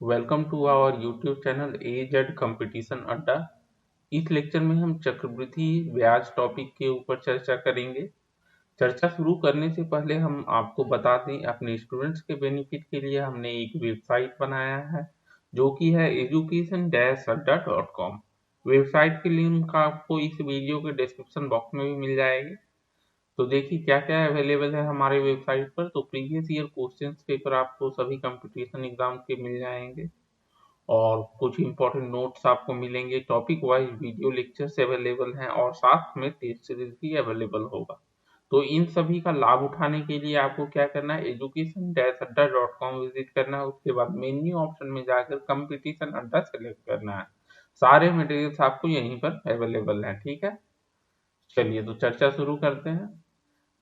Welcome to our YouTube channel AZ competition अड्डा। इस lecture में हम चक्रवृद्धि ब्याज टॉपिक के ऊपर चर्चा करेंगे। चर्चा शुरू करने से पहले हम आपको बता दें, अपने स्टूडेंट्स के बेनिफिट के लिए हमने एक वेबसाइट बनाया है जो कि है education-adda.com। वेबसाइट की लिंक आपको इस वीडियो के डिस्क्रिप्शन बॉक्स में भी मिल जाएगी। तो देखिए क्या क्या अवेलेबल है हमारे वेबसाइट पर। तो प्रीवियस ईयर क्वेश्चन पेपर आपको सभी कंपटीशन एग्जाम के मिल जाएंगे और कुछ इंपॉर्टेंट नोट्स आपको मिलेंगे। Topic wise video lectures available हैं और साथ में टेस्ट सीरीज भी अवेलेबल होगा। तो इन सभी का लाभ उठाने के लिए आपको क्या करना है, education-adda.com विजिट करना है। उसके बाद मेन्यू ऑप्शन में जाकर कंपटीशन अड्डा सेलेक्ट करना है। सारे मटेरियल्स आपको यहीं पर अवेलेबल हैं। ठीक है, चलिए तो चर्चा शुरू करते हैं।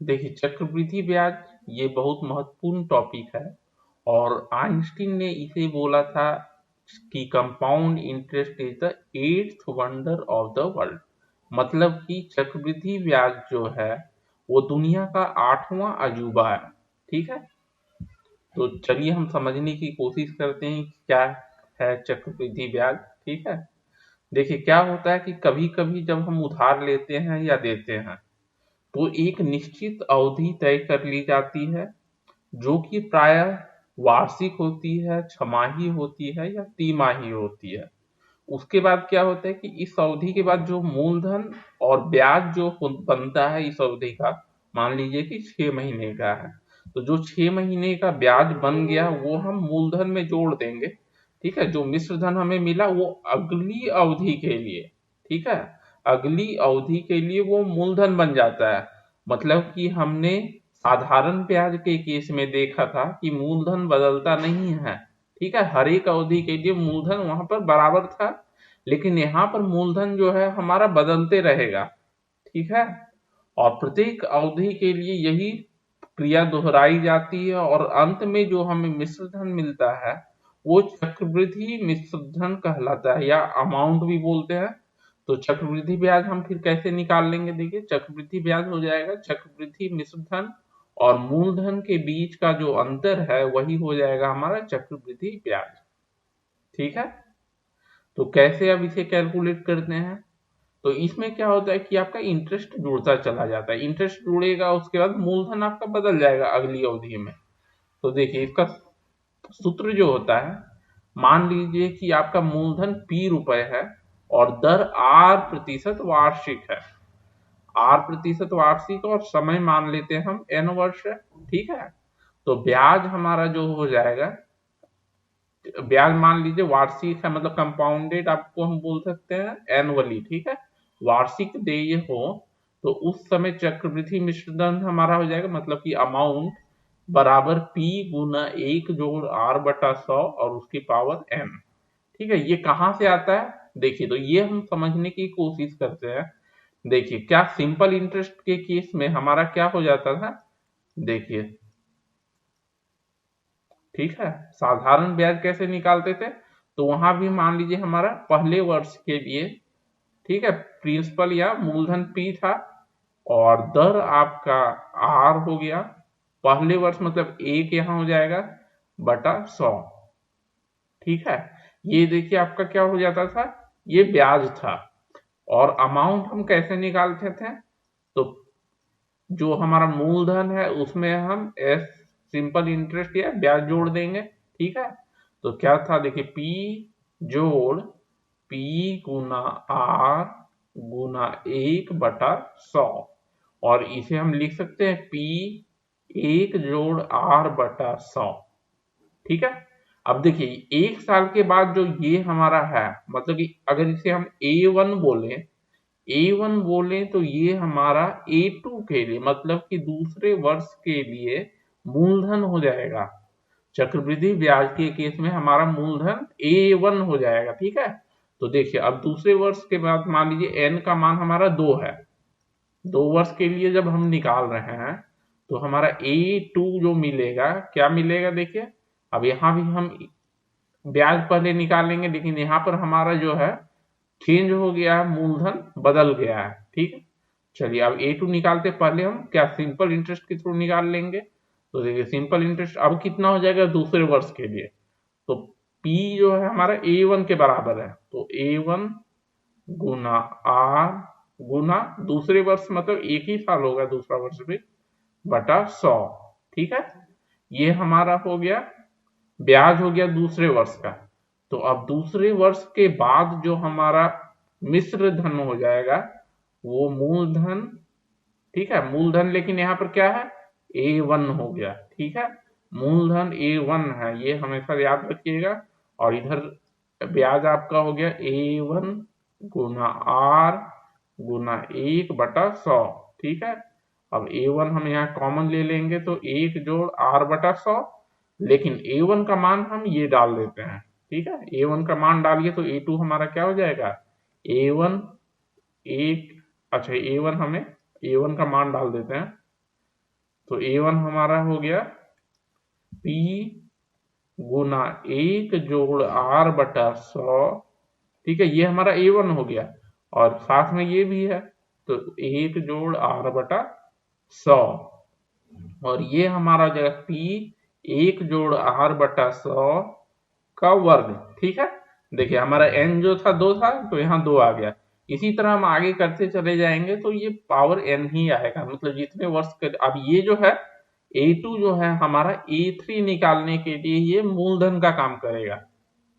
देखिए, चक्रवृद्धि ब्याज ये बहुत महत्वपूर्ण टॉपिक है और आइंस्टीन ने इसे बोला था कि compound interest is the eighth wonder of the world. मतलब कि चक्रवृद्धि ब्याज जो है वो दुनिया का 8वां अजूबा है। ठीक है, तो चलिए हम समझने की कोशिश करते हैं कि क्या है चक्रवृद्धि ब्याज। ठीक है, देखिए क्या होता है कि कभी कभी जब हम उधार लेते हैं या देते हैं तो एक निश्चित अवधि तय कर ली जाती है जो कि प्रायः वार्षिक होती है, छमाही होती है या तिमाही होती है। उसके बाद क्या होता है कि इस अवधि के बाद जो मूलधन और ब्याज जो बनता है इस अवधि का, मान लीजिए कि 6 महीने का है, तो जो 6 महीने का ब्याज बन गया वो हम मूलधन में जोड़ देंगे। ठीक है, जो मिश्र धन हमें मिला वो अगली अवधि के लिए, ठीक है, अगली अवधि के लिए वो मूलधन बन जाता है। मतलब कि हमने साधारण ब्याज के केस में देखा था कि मूलधन बदलता नहीं है। ठीक है, हर एक अवधि के लिए मूलधन वहां पर बराबर था, लेकिन यहाँ पर मूलधन जो है हमारा बदलते रहेगा। ठीक है, और प्रत्येक अवधि के लिए यही क्रिया दोहराई जाती है और अंत में जो हमें मिश्र धन मिलता है वो चक्रवृद्धि मिश्र धन कहलाता है या अमाउंट भी बोलते हैं। तो चक्रवृद्धि ब्याज हम फिर कैसे निकाल लेंगे, देखिए चक्रवृद्धि ब्याज हो जाएगा चक्रवृद्धि मिश्र धन और मूलधन के बीच का जो अंतर है वही हो जाएगा हमारा चक्रवृद्धि ब्याज। ठीक है, तो कैसे अब इसे कैलकुलेट करते हैं, तो इसमें क्या होता है कि आपका इंटरेस्ट जुड़ता चला जाता है। इंटरेस्ट जुड़ेगा, उसके बाद मूलधन आपका बदल जाएगा अगली अवधि में। तो देखिए इसका सूत्र जो होता है, मान लीजिए कि आपका मूलधन P रुपए है और दर R% वार्षिक है। R% वार्षिक और समय मान लेते हैं हम N वर्ष है। ठीक है, तो ब्याज हमारा जो हो जाएगा, ब्याज मान लीजिए वार्षिक है, मतलब कंपाउंडेड आपको हम बोल सकते हैं एनुअली। ठीक है, वार्षिक देय हो तो उस समय चक्रवृद्धि मिश्रधन हमारा हो जाएगा, मतलब कि अमाउंट बराबर P गुना 1 जोड़ R/100 और उसकी पावर n। ठीक है, ये कहाँ से आता है, देखिए तो ये हम समझने की कोशिश करते हैं। देखिए क्या सिंपल इंटरेस्ट के केस में हमारा क्या हो जाता था, देखिए ठीक है, साधारण ब्याज कैसे निकालते थे, तो वहां भी मान लीजिए हमारा पहले वर्ष के लिए, ठीक है, प्रिंसिपल या मूलधन P था और दर आपका R हो गया। पहले वर्ष मतलब एक यहाँ हो जाएगा बटा 100। ठीक है, ये देखिए आपका क्या हो जाता था, ये ब्याज था। और अमाउंट हम कैसे निकालते थे, तो जो हमारा मूलधन है उसमें हम एस सिंपल इंटरेस्ट या ब्याज जोड़ देंगे। ठीक है, तो क्या था, देखिए P जोड़ P गुना R गुना 1/100 और इसे हम लिख सकते हैं P 1 जोड़ R/100। ठीक है, अब देखिए एक साल के बाद जो ये हमारा है, मतलब कि अगर इसे हम A1 बोलें तो ये हमारा A2 के लिए, मतलब कि दूसरे वर्ष के लिए मूलधन हो जाएगा। चक्रवृद्धि ब्याज के केस में हमारा मूलधन A1 हो जाएगा। ठीक है, तो देखिए अब दूसरे वर्ष के बाद मान लीजिए n का मान हमारा 2 है, 2 वर्ष के लिए जब हम निकाल रहे हैं तो हमारा A2 जो मिलेगा, क्या मिलेगा, देखिए अब यहाँ भी हम ब्याज पहले निकालेंगे, लेकिन यहाँ पर हमारा जो है चेंज हो गया, मूलधन बदल गया है। ठीक है, चलिए अब A2 निकालते पहले हम क्या सिंपल इंटरेस्ट के थ्रू निकाल लेंगे। तो देखिए सिंपल इंटरेस्ट अब कितना हो जाएगा दूसरे वर्ष के लिए, तो P जो है हमारा A1 के बराबर है, तो A1 गुना R गुना दूसरे वर्ष मतलब एक ही साल होगा दूसरा वर्ष भी, बटा 100। ठीक है, ये हमारा हो गया ब्याज हो गया दूसरे वर्ष का। तो अब दूसरे वर्ष के बाद जो हमारा मिश्र धन हो जाएगा वो मूलधन, ठीक है मूलधन, लेकिन यहाँ पर क्या है A1 हो गया। ठीक है, मूलधन A1 है, ये हमेशा याद रखिएगा। और इधर ब्याज आपका हो गया A1 गुना R गुना 1/100। ठीक है, अब A1 हम यहाँ कॉमन ले लेंगे तो 1 जोड़ R/100, लेकिन A1 का मान हम ये डाल देते हैं। ठीक है, A1 का मान डालिए तो A2 हमारा क्या हो जाएगा, A1 एक, अच्छा A1 का मान डाल देते हैं, तो A1 हमारा हो गया P गुना 1 जोड़ R/100। ठीक है, ये हमारा A1 हो गया और साथ में ये भी है, तो 1 जोड़ R/100, और ये हमारा हो जाएगा P 1 जोड़ R/100 का वर्ग। ठीक है, देखिए हमारा n जो था 2 था, तो यहाँ 2 आ गया। इसी तरह हम आगे करते चले जाएंगे तो ये पावर n ही आएगा, मतलब जितने वर्ष के। अब ये जो है A2 जो है हमारा A3 निकालने के लिए ये मूलधन का काम करेगा।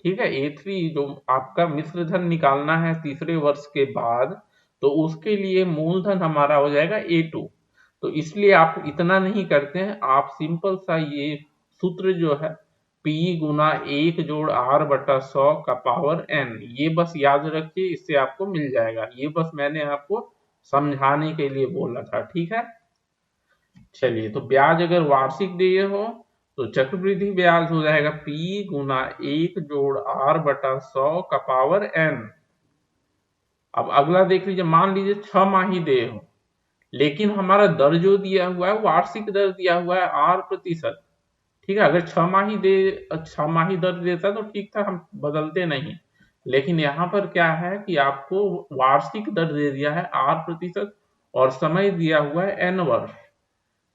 ठीक है, A3 जो आपका मिश्र धन निकालना है तीसरे वर्ष के बाद, तो उसके लिए मूलधन हमारा हो जाएगा A2। तो इसलिए आप इतना नहीं करते हैं, आप सिंपल सा ये सूत्र जो है P गुना 1 जोड़ R/100 का पावर n, ये बस याद रखिए, इससे आपको मिल जाएगा। ये बस मैंने आपको समझाने के लिए बोला था। ठीक है, चलिए, तो ब्याज अगर वार्षिक दिए हो तो चक्रवृद्धि ब्याज हो जाएगा P गुना 1 जोड़ R/100 का पावर n। अब अगला देख लीजिए, मान लीजिए 6 माही दे हो, लेकिन हमारा दर जो दिया हुआ है वार्षिक दर दिया हुआ है R%। ठीक है, अगर 6 माही दर देता तो ठीक था, हम बदलते नहीं। लेकिन यहाँ पर क्या है कि आपको वार्षिक दर दे दिया है R%, और समय दिया हुआ है n वर्ष।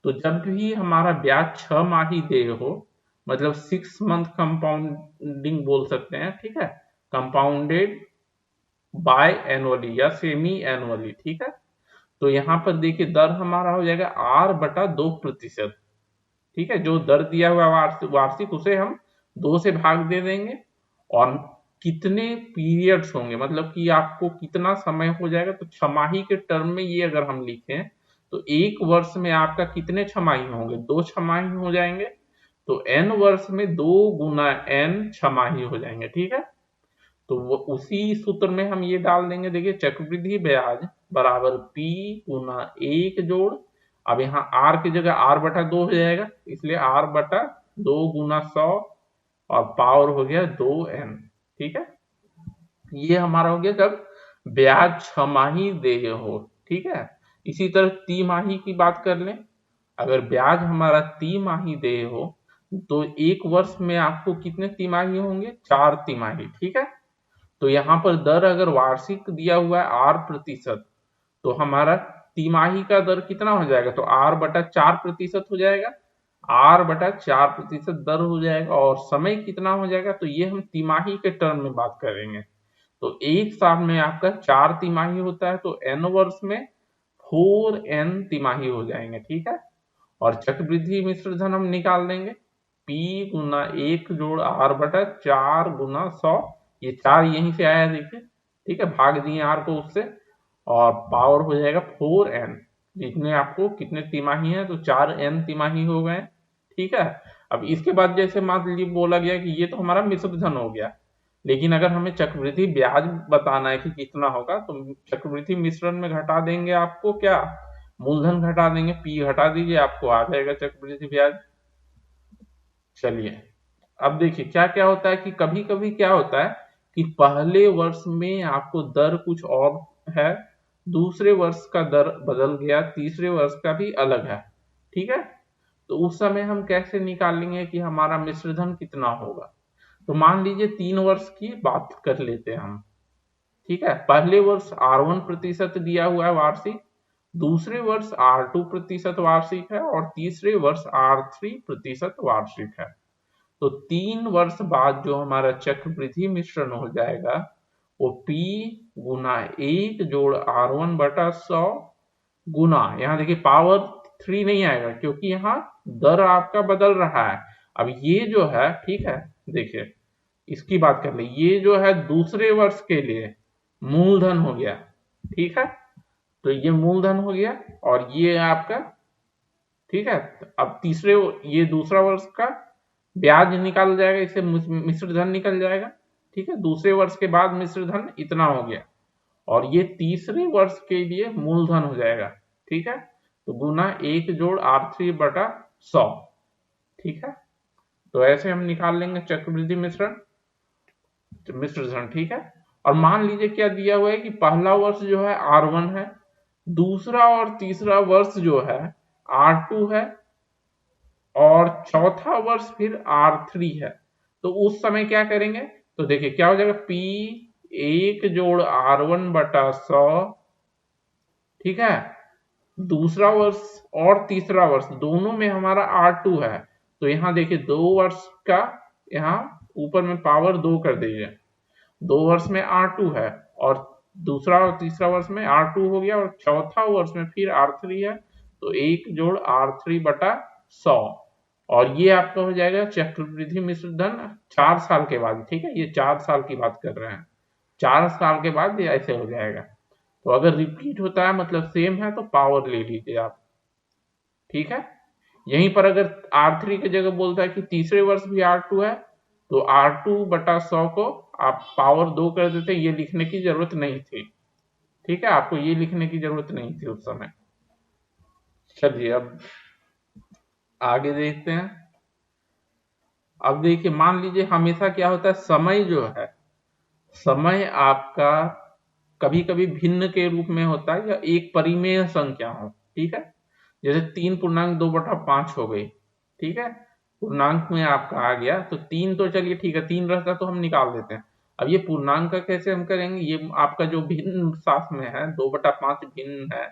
तो जब भी हमारा ब्याज 6 माही देय हो, मतलब 6 मंथ कंपाउंडिंग बोल सकते हैं। ठीक है, कंपाउंडेड बाय एनुअली या सेमी एनुअली। ठीक है, तो यहाँ पर देखिए दर हमारा हो जाएगा R/2%। ठीक है, जो दर दिया हुआ वार्षिक उसे हम 2 से भाग दे देंगे, और कितने पीरियड्स होंगे मतलब कि आपको कितना समय हो जाएगा, तो छमाही के टर्म में ये अगर हम लिखें तो एक वर्ष में आपका कितने छमाही होंगे, 2 छमाही हो जाएंगे। तो n वर्ष में 2 गुना n छमाही हो जाएंगे। ठीक है, तो वो उसी सूत्र में हम ये डाल देंगे, देखिए चक्रवृद्धि ब्याज बराबर P गुना 1 जोड़, अब यहाँ R की जगह R/2 हो जाएगा, इसलिए R/2 गुना 100, और पावर हो गया 2n। ठीक है, ये हमारा हो गया जब ब्याज छमाही देय हो। ठीक है, इसी तरह तिमाही की बात कर लें, अगर ब्याज हमारा तिमाही देय हो तो एक वर्ष में आपको कितने तिमाही होंगे, 4 तिमाही। ठीक है, तो यहाँ पर दर अगर वार्षिक दिया हुआ है R%, तो हमारा तिमाही का दर कितना हो जाएगा, तो R/4% हो जाएगा, R/4% दर हो जाएगा, और समय कितना हो जाएगा, तो ये हम तिमाही के टर्म में बात करेंगे। तो एक साल में आपका 4 तिमाही होता है, तो n वर्ष में 4n तिमाही हो जाएंगे। ठीक है, और चक्रवृद्धि मिश्र धन हम निकाल देंगे, P गुना 1 जोड़ R/4 गुना 100, ये 4 यहीं से आया देखिए। ठीक है, भाग दिए R को उससे, और पावर हो जाएगा 4n, जितने आपको कितने तिमाही है, तो 4n तिमाही हो गए। ठीक है, अब इसके बाद जैसे मान लीजिए बोला गया कि ये तो हमारा मिश्र धन हो गया, लेकिन अगर हमें चक्रवृद्धि ब्याज बताना है कि कितना होगा, तो चक्रवृद्धि मिश्रण में घटा देंगे, आपको क्या मूलधन घटा देंगे, P घटा दीजिए, आपको आ जाएगा चक्रवृद्धि ब्याज। चलिए, अब देखिए क्या क्या होता है कि कभी कभी क्या होता है कि पहले वर्ष में आपको दर कुछ और है, दूसरे वर्ष का दर बदल गया, तीसरे वर्ष का भी अलग है। ठीक है, तो उस समय हम कैसे निकालेंगे कि हमारा मिश्रधन कितना होगा। तो मान लीजिए 3 वर्ष की बात कर लेते हैं हम। ठीक है, पहले वर्ष R1% दिया हुआ है वार्षिक, दूसरे वर्ष R2% वार्षिक है, और तीसरे वर्ष R3% वार्षिक है। तो 3 वर्ष बाद जो हमारा चक्रवृद्धि मिश्रण हो जाएगा वो P गुना 1 जोड़ R1/100 गुना, यहाँ देखिए पावर 3 नहीं आएगा क्योंकि यहाँ दर आपका बदल रहा है। अब ये जो है, ठीक है, देखिए इसकी बात कर ले, ये जो है दूसरे वर्ष के लिए मूलधन हो गया, ठीक है, तो ये मूलधन हो गया और ये आपका, ठीक है, अब तीसरे, ये दूसरा वर्ष का ब्याज निकाल जाएगा, इससे मिश्र धन निकल जाएगा, ठीक है, दूसरे वर्ष के बाद मिश्र धन इतना हो गया और ये तीसरे वर्ष के लिए मूलधन हो जाएगा, ठीक है, तो गुना 1 जोड़ R3/100, ठीक है, तो ऐसे हम निकाल लेंगे चक्रवृद्धि मिश्रण मिश्र धन, ठीक है। और मान लीजिए क्या दिया हुआ है कि पहला वर्ष जो है R1 है, दूसरा और तीसरा वर्ष जो है R2 है और चौथा वर्ष फिर R3 है। तो उस समय क्या करेंगे, तो देखिए क्या हो जाएगा, P 1 जोड़ R1/100, ठीक है, दूसरा वर्ष और तीसरा वर्ष दोनों में हमारा R2 है, तो यहाँ देखिए 2 वर्ष का, यहाँ ऊपर में पावर 2 कर दीजिए, 2 वर्ष में R2 है और दूसरा और तीसरा वर्ष में R2 हो गया और चौथा वर्ष में फिर R3 है, तो 1 जोड़ R3/100 और ये आपका हो जाएगा चक्रवृद्धि मिश्र धन 4 साल के बाद, ठीक है, ये 4 साल की बात कर रहे हैं, 4 साल के बाद ये ऐसे हो जाएगा। तो अगर रिपीट होता है मतलब सेम है तो पावर ले लीजिए आप, ठीक है। यहीं पर अगर R3 की जगह बोलता है कि तीसरे वर्ष भी R2 है तो R2/100 को आप पावर 2 कर देते, ये लिखने की जरूरत नहीं थी, ठीक है, आपको ये लिखने की जरूरत नहीं थी उस समय। चलिए अब आगे देखते हैं। अब देखिए मान लीजिए हमेशा क्या होता है, समय जो है, समय आपका कभी कभी भिन्न के रूप में होता है या एक परिमेय संख्या हो, ठीक है, जैसे 3.2/5 हो गई, ठीक है, पूर्णांक में आपका आ गया तो 3, तो चलिए ठीक है 3 रहता तो हम निकाल देते हैं। अब ये पूर्णांक का कैसे हम करेंगे, ये आपका जो भिन्न साथ में है 2/5 भिन्न है,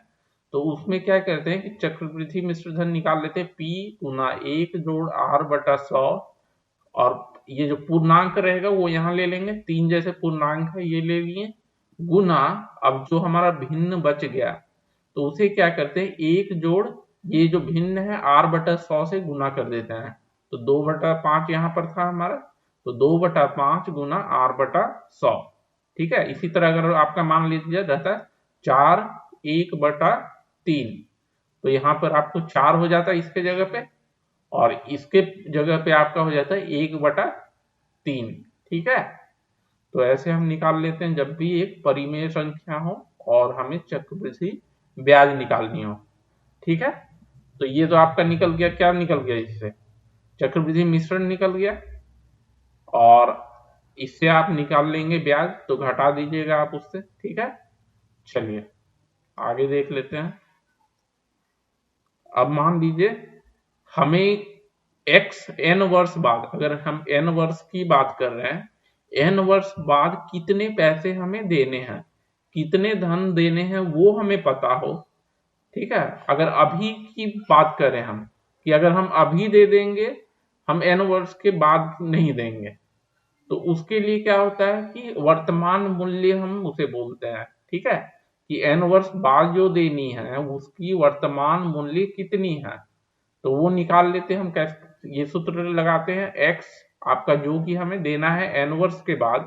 तो उसमें क्या करते हैं कि चक्रवृद्धि मिश्र धन निकाल लेते हैं, P गुना 1 जोड़ R/100 और ये जो पूर्णांक रहेगा वो यहाँ ले लेंगे, 3 जैसे पूर्णांक है ये ले लिए, गुना अब जो हमारा भिन्न बच गया तो उसे क्या करते हैं, 1 जोड़ ये जो भिन्न है R/100 से गुना कर देते हैं, तो 2/5 यहाँ पर था हमारा, तो 2/5 गुना R/100, ठीक है। इसी तरह अगर आपका मान लीजिए रहता है 4 1/3, तो यहाँ पर आपको 4 हो जाता है इसके जगह पे और इसके जगह पे आपका हो जाता है 1/3, ठीक है। तो ऐसे हम निकाल लेते हैं जब भी एक परिमेय संख्या हो और हमें चक्रवृद्धि ब्याज निकालनी हो, ठीक है। तो ये तो आपका निकल गया, क्या निकल गया, इससे चक्रवृद्धि मिश्रण निकल गया और इससे आप निकाल लेंगे ब्याज, तो घटा दीजिएगा आप उससे, ठीक है। चलिए आगे देख लेते हैं। अब मान लीजिए हमें n वर्ष बाद, अगर हम n वर्ष की बात कर रहे हैं, n वर्ष बाद कितने पैसे हमें देने हैं, कितने धन देने हैं वो हमें पता हो, ठीक है। अगर अभी की बात करें हम कि अगर हम अभी दे देंगे, हम n वर्ष के बाद नहीं देंगे, तो उसके लिए क्या होता है कि वर्तमान मूल्य हम उसे बोलते हैं, ठीक है, कि n वर्ष बाद जो देनी है उसकी वर्तमान मूल्य कितनी है, तो वो निकाल लेते हैं हम कैसे, ये सूत्र लगाते हैं, x आपका जो कि हमें देना है n वर्ष के बाद,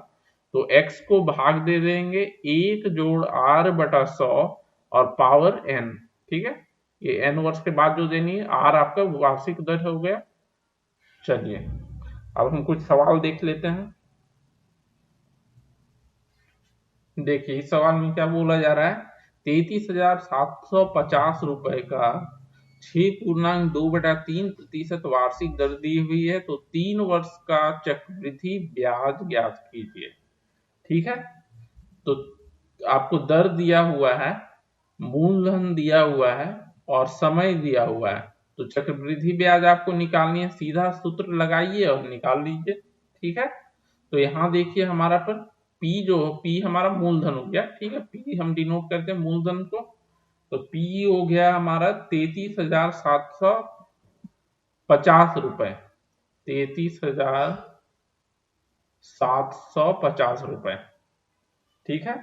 तो x को भाग दे देंगे 1 जोड़ R/100 और पावर n, ठीक है, ये n वर्ष के बाद जो देनी है, r आपका वार्षिक दर हो गया। चलिए अब हम कुछ सवाल देख लेते हैं। देखिए इस सवाल में क्या बोला जा रहा है, 33,750 रुपए का 6.2/3% वार्षिक दर दी हुई है, तो 3 वर्ष का चक्रवृद्धि ब्याज ज्ञात कीजिए, ठीक है। तो आपको दर दिया हुआ है, मूलधन दिया हुआ है और समय दिया हुआ है, तो चक्रवृद्धि ब्याज आपको निकालनी है, सीधा सूत्र लगाइए और निकाल लीजिए, ठीक है। तो यहाँ देखिए हमारा पर P जो P हमारा मूलधन हो गया, ठीक है, P हम डिनोट करते हैं मूलधन को, तो P हो गया हमारा 33,750 रुपए, 33,750 रुपए। ठीक है।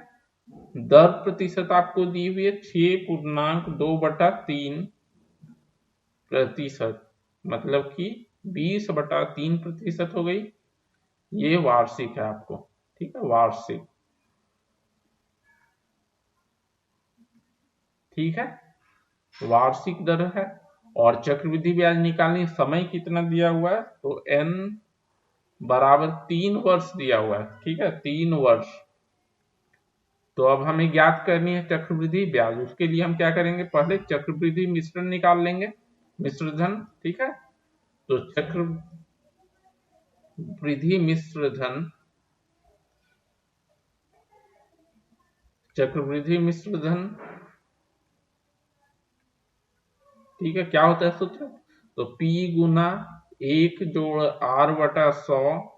दर प्रतिशत आपको दी हुई है 6.2/3 प्रतिशत, मतलब कि 20/3 प्रतिशत हो गई। ये वार्षिक है आपको, ठीक है, वार्षिक। ठीक है, वार्षिक दर है। और चक्रवृद्धि ब्याज निकालने समय कितना दिया हुआ है, तो n बराबर 3 वर्ष दिया हुआ है। ठीक है, 3 वर्ष। तो अब हमें ज्ञात करनी है चक्रवृद्धि ब्याज। उसके लिए हम क्या करेंगे, पहले चक्रवृद्धि मिश्रण निकाल लेंगे, मिश्र धन। ठीक है, तो चक्रवृद्धि मिश्र धन, चक्रवृद्धि मिश्र धन, ठीक है, क्या होता है सूत्र, तो P गुना 1 + R/100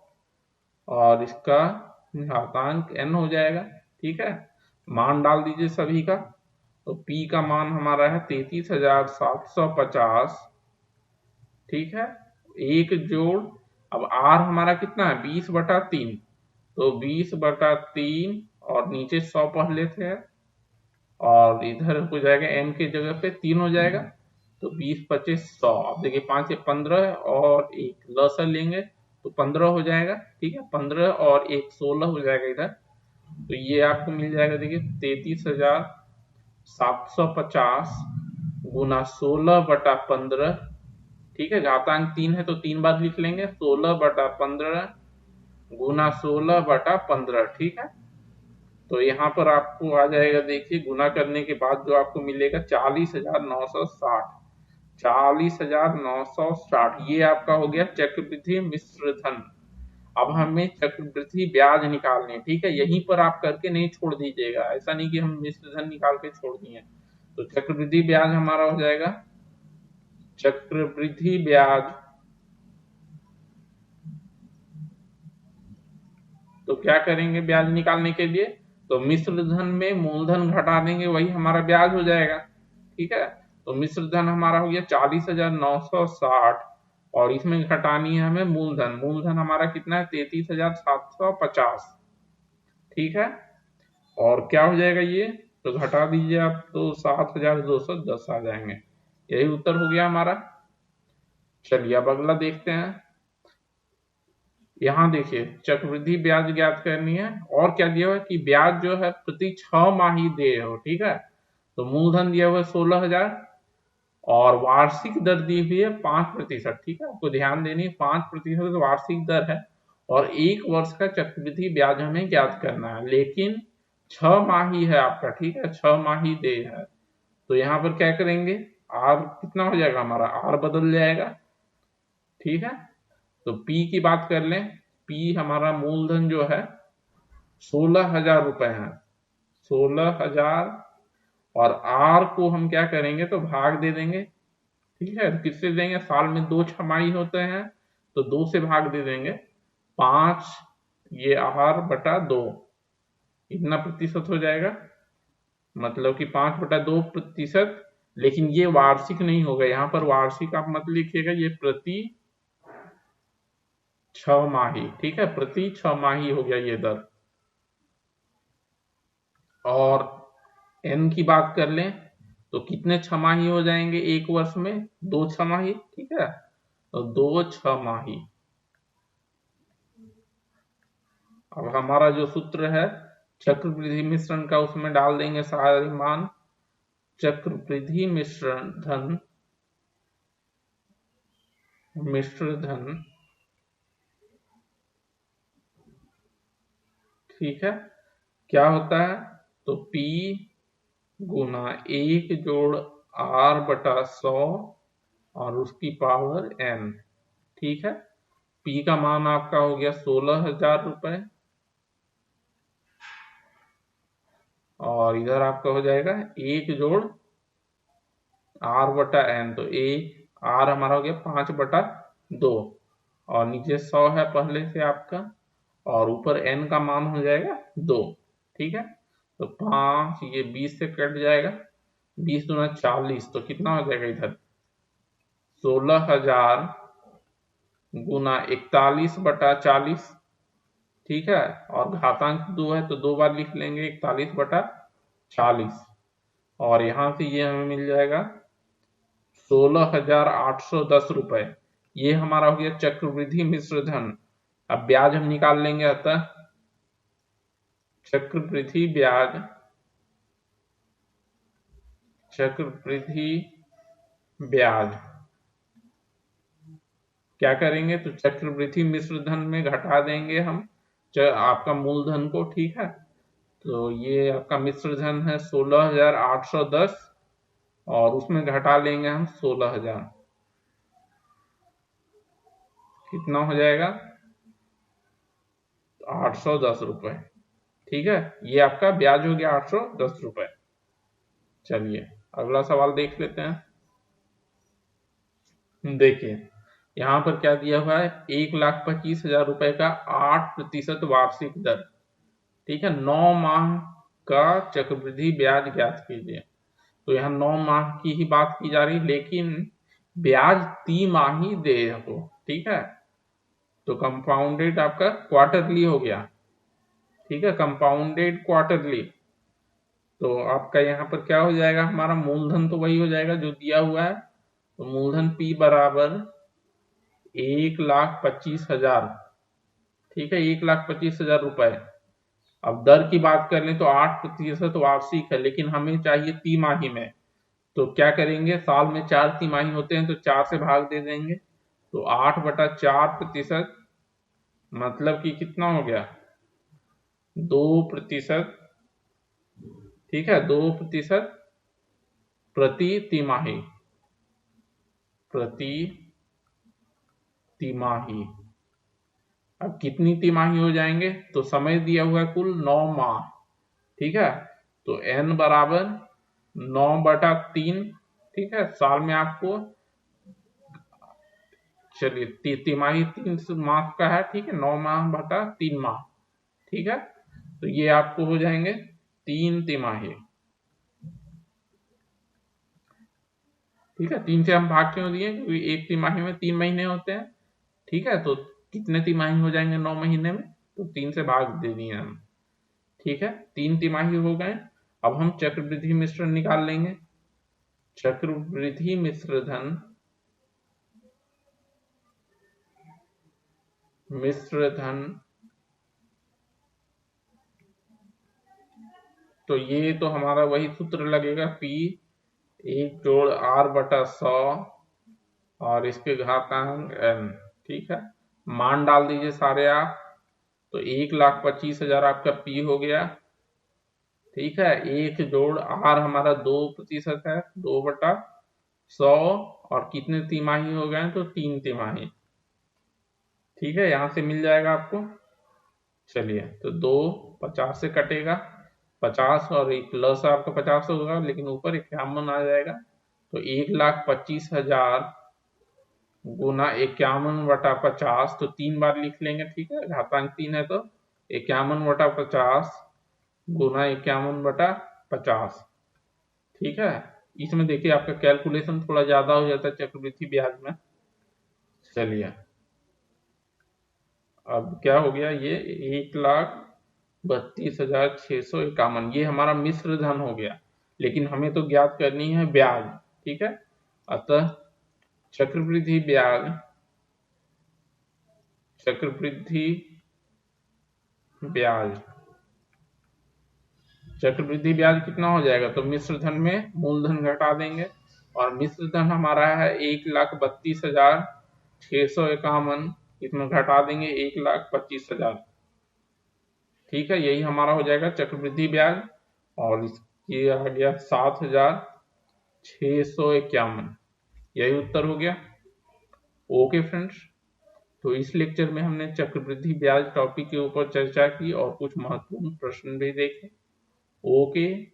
और इसका घातांक n हो जाएगा। ठीक है, मान डाल दीजिए सभी का। तो P का मान हमारा है 33,750। ठीक है, एक जोड़, अब R हमारा कितना है 20/3, तो 20/3 और नीचे 100 पढ़ लेते हैं, और इधर हो जाएगा n के जगह पे 3 हो जाएगा, तो 20×25=100। अब देखिए 5 से 15 और एक लसर लेंगे तो 15 हो जाएगा। ठीक है, 15 और एक 16 हो जाएगा इधर। तो ये आपको मिल जाएगा, देखिए 33,750 गुना 16/15। ठीक है, घातांक 3 है तो 3 बार लिख लेंगे, 16/15 गुना 16/15। ठीक है, तो यहाँ पर आपको आ जाएगा, देखिए गुना करने के बाद जो आपको मिलेगा 40,960। 40,960, ये आपका हो गया चक्रवृद्धि मिश्र धन। अब हमें चक्रवृद्धि ब्याज निकालनी है। ठीक है, यहीं पर आप करके नहीं छोड़ दीजिएगा, ऐसा नहीं कि हम मिश्र धन निकाल के छोड़ दिए। तो चक्रवृद्धि ब्याज हमारा हो जाएगा, चक्रवृद्धि ब्याज, तो क्या करेंगे ब्याज निकालने के लिए, तो मिश्र धन में मूलधन घटा देंगे, वही हमारा ब्याज हो जाएगा। ठीक है, तो मिश्र धन हमारा हो गया 40,960 और इसमें घटानी है हमें मूलधन। मूलधन हमारा कितना है 33,750। ठीक है, और क्या हो जाएगा ये, तो घटा दीजिए आप, तो 7,210 आ जाएंगे। यही उत्तर हो गया हमारा। चलिए अब अगला देखते हैं। यहाँ देखिए चक्रवृद्धि ब्याज ज्ञात करनी है, और क्या दिया हुआ है कि ब्याज जो है प्रति 6 माही दे हो। ठीक है, तो मूलधन दिया हुआ है 16,000 और वार्षिक दर दी हुई है 5%। ठीक है, आपको ध्यान देनी है 5% वार्षिक दर है, और 1 वर्ष का चक्रवृद्धि ब्याज हमें ज्ञात करना है, लेकिन 6 माही है आपका। ठीक है, 6 माही दे है, तो यहाँ पर क्या करेंगे, आर कितना हो जाएगा हमारा, आर बदल जाएगा। ठीक है, तो P की बात कर लें, P हमारा मूलधन जो है 16,000 रुपए है, 16,000, और R को हम क्या करेंगे, तो भाग दे देंगे। ठीक है, किससे देंगे, साल में 2 छमाही होते हैं, तो 2 से भाग दे देंगे। 5 ये R/2 इतना प्रतिशत हो जाएगा, मतलब कि 5/2%। लेकिन ये वार्षिक नहीं होगा, यहाँ पर वार्षिक आप मत लिखिएगा, ये प्रति 6 माही। ठीक है, प्रति 6 माही हो गया ये दर। और n की बात कर लें तो कितने 6 माही हो जाएंगे एक वर्ष में, 2 छमाही। ठीक है, तो 2 छमाही। अब हमारा जो सूत्र है चक्रवृद्धि मिश्रण का, उसमें डाल देंगे सारे मान। चक्रवृद्धि मिश्रण धन, मिश्र धन, ठीक है, क्या होता है, तो P गुना 1 + R/100 और उसकी पावर n। ठीक है, P का मान आपका हो गया 16,000 रुपए, और इधर आपका हो जाएगा 1 + R/n, तो 1 R हमारा हो गया 5/2, और नीचे 100 है पहले से आपका, और ऊपर n का मान हो जाएगा 2। ठीक है, तो 5 ये 20 से कट जाएगा, 20 दूना 40, तो कितना हो जाएगा इधर 16,000 गुना 41/40, ठीक है, और घातांक 2 है तो 2 बार लिख लेंगे 41/40, और यहां से ये हमें मिल जाएगा 16,810 रुपए। ये हमारा हो गया चक्रवृद्धि मिश्र धन। अब ब्याज हम निकाल लेंगे, अतः चक्रवृद्धि ब्याज, चक्रवृद्धि ब्याज क्या करेंगे, तो चक्रवृद्धि मिश्र धन में घटा देंगे हम आपका मूलधन को, ठीक है। तो ये आपका मिश्र धन है 16,810, और उसमें घटा लेंगे हम 16,000, कितना हो जाएगा 810 रुपए, ठीक है। ये आपका ब्याज हो गया 810 रुपए। चलिए अगला सवाल देख लेते हैं। देखिए यहाँ पर क्या दिया हुआ है, 1,25,000 रुपए का 8% वार्षिक दर, ठीक है, 9 माह का चक्रवृद्धि ब्याज ज्ञात कीजिए। तो यहाँ 9 माह की ही बात की जा रही, लेकिन ब्याज तिमाही देगा, ठीक है। तो कंपाउंडेड आपका क्वार्टरली हो गया, ठीक है, कंपाउंडेड क्वार्टरली। तो आपका यहाँ पर क्या हो जाएगा, हमारा मूलधन तो वही हो जाएगा जो दिया हुआ है। तो मूलधन P बराबर 1,25,000, ठीक है, 1,25,000 रुपए। अब दर की बात कर लें तो 8% वार्षिक है, लेकिन हमें चाहिए तिमाही में। तो क्या करेंगे, साल में 4 तिमाही होते हैं तो 4 से भाग दे देंगे। तो 8/4%, मतलब कि कितना हो गया 2%, ठीक है, 2% प्रति तिमाही, प्रति तिमाही। अब कितनी तिमाही हो जाएंगे, तो समय दिया हुआ है कुल 9 माह, ठीक है। तो n बराबर 9/3, ठीक है, साल में आपको, चलिए तिमाही 3 माह का है, ठीक है, 9 माह बटा 3 माह, ठीक है। तो ये आपको हो जाएंगे 3 तिमाही, ठीक है। 3 से हम भाग क्यों दिए, क्योंकि एक तिमाही में 3 महीने होते हैं, ठीक है। तो कितने तिमाही हो जाएंगे 9 महीने में, तो 3 से भाग दे दिए हम, ठीक है। 3 तिमाही हो गए। अब हम चक्रवृद्धि मिश्रण निकाल लेंगे। चक्रवृद्धि मिश्र धन, मिश्र धन, तो ये तो हमारा वही सूत्र लगेगा, P 1 जोड़ R/100 और इसके घातांक n, ठीक है। मान डाल दीजिए सारे आप। तो 1,25,000 आपका P हो गया, ठीक है। 1 जोड़ R हमारा 2% है, 2/100, और कितने तिमाही हो गए, तो 3 तिमाही, ठीक है, यहां से मिल जाएगा आपको। चलिए तो 2 50 से कटेगा, 50 और एक प्लस आपका 50 होगा, लेकिन ऊपर 51 आ जाएगा। तो 1,25,000 गुना 51/50, तो 3 बार लिख लेंगे, ठीक है, घातांक 3 है तो 51/50 गुना 51/50, ठीक है। इसमें देखिए आपका कैलकुलेशन थोड़ा ज्यादा हो जाता है चक्रवृद्धि ब्याज में। चलिए अब क्या हो गया, ये 1,32,651, ये हमारा मिश्र धन हो गया, लेकिन हमें तो ज्ञात करनी है ब्याज, ठीक है। अतः चक्रवृद्धि ब्याज, चक्रवृद्धि ब्याज, चक्रवृद्धि ब्याज कितना हो जाएगा, तो मिश्र धन में मूलधन घटा देंगे, और मिश्र धन हमारा है 1,32,651, इसमें घटा देंगे 1,25,000, ठीक है। यही हमारा हो जाएगा चक्रवृद्धि ब्याज, और ये आ गया 7,651, यही उत्तर हो गया। ओके फ्रेंड्स, तो इस लेक्चर में हमने चक्रवृद्धि ब्याज टॉपिक के ऊपर चर्चा की और कुछ महत्वपूर्ण प्रश्न भी देखे। Okay,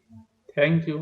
thank you.